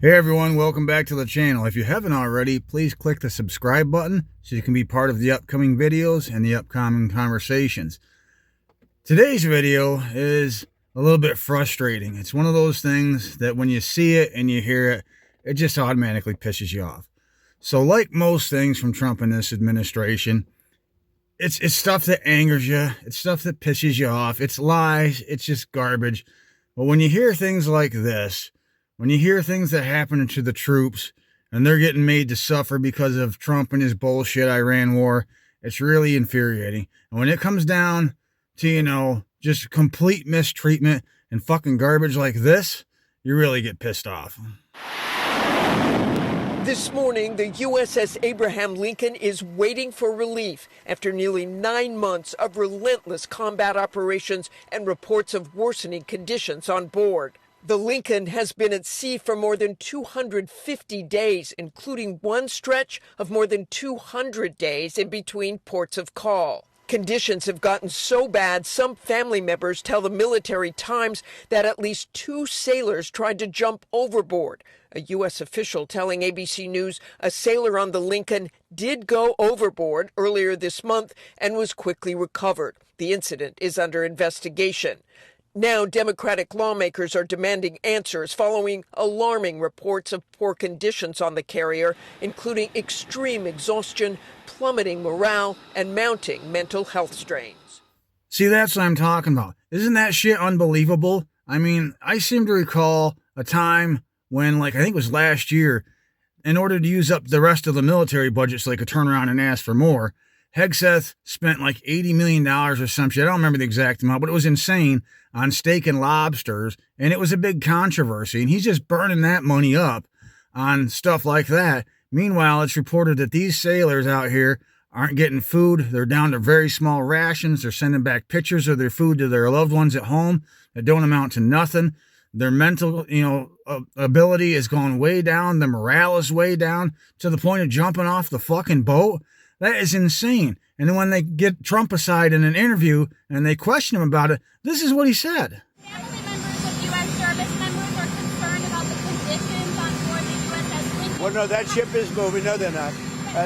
Hey everyone, welcome back to the channel. If you haven't already, please click the subscribe button so you can be part of the upcoming videos and the upcoming conversations. Today's video is a little bit frustrating. It's one of those things that when you see it and you hear it, it just automatically pisses you off. So like most things from Trump and this administration, it's stuff that angers you. It's stuff that pisses you off. It's lies. It's just garbage. But when you hear things like this, when you hear things that happen to the troops and they're getting made to suffer because of Trump and his bullshit Iran war, it's really infuriating. And when it comes down to, just complete mistreatment and fucking garbage like this, you really get pissed off. This morning, the USS Abraham Lincoln is waiting for relief after nearly 9 months of relentless combat operations and reports of worsening conditions on board. The Lincoln has been at sea for more than 250 days, including one stretch of more than 200 days in between ports of call. Conditions have gotten so bad, some family members tell the Military Times that at least 2 sailors tried to jump overboard. A U.S. official telling ABC News a sailor on the Lincoln did go overboard earlier this month and was quickly recovered. The incident is under investigation. Now, Democratic lawmakers are demanding answers following alarming reports of poor conditions on the carrier, including extreme exhaustion, plummeting morale, and mounting mental health strains. See, that's what I'm talking about. Isn't that shit unbelievable? I mean, I seem to recall a time when, I think it was last year, in order to use up the rest of the military budget so they could turn around and ask for more, Hegseth spent $80 million or some shit. I don't remember the exact amount, but it was insane, on steak and lobsters, and it was a big controversy, and he's just burning that money up on stuff like that. Meanwhile, it's reported that these sailors out here aren't getting food. They're down to very small rations. They're sending back pictures of their food to their loved ones at home that don't amount to nothing. Their mental, ability is going way down. The morale is way down to the point of jumping off the fucking boat. That is insane. And then when they get Trump aside in an interview and they question him about it, this is what he said. Family members of U.S. service members are concerned about the conditions on board the USS Lincoln. Well, no, that ship is moving. No, they're not.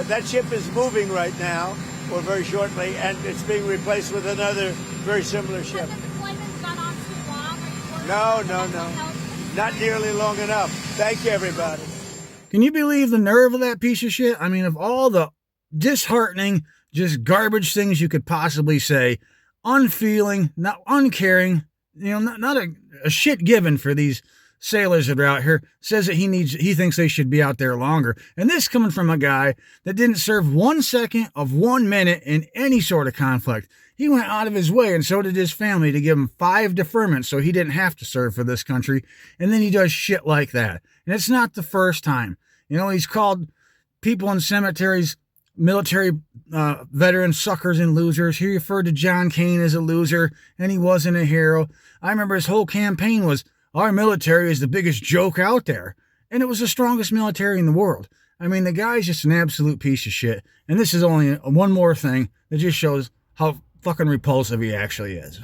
That ship is moving right now, or very shortly, and it's being replaced with another very similar ship. Has the deployment's gone on too long? No. Not nearly long enough. Thank you, everybody. Can you believe the nerve of that piece of shit? I mean, of all the disheartening, just garbage things you could possibly say, unfeeling, not uncaring, not a shit given for these sailors that are out here, says that he thinks they should be out there longer. And this coming from a guy that didn't serve 1 second of 1 minute in any sort of conflict. He went out of his way, and so did his family, to give him 5 deferments so he didn't have to serve for this country. And then he does shit like that. And it's not the first time. He's called people in cemeteries military veteran suckers and losers. He referred to John Cain as a loser, and he wasn't a hero. I remember his whole campaign was, our military is the biggest joke out there. And it was the strongest military in the world. I mean, the guy's just an absolute piece of shit. And this is only one more thing that just shows how fucking repulsive he actually is.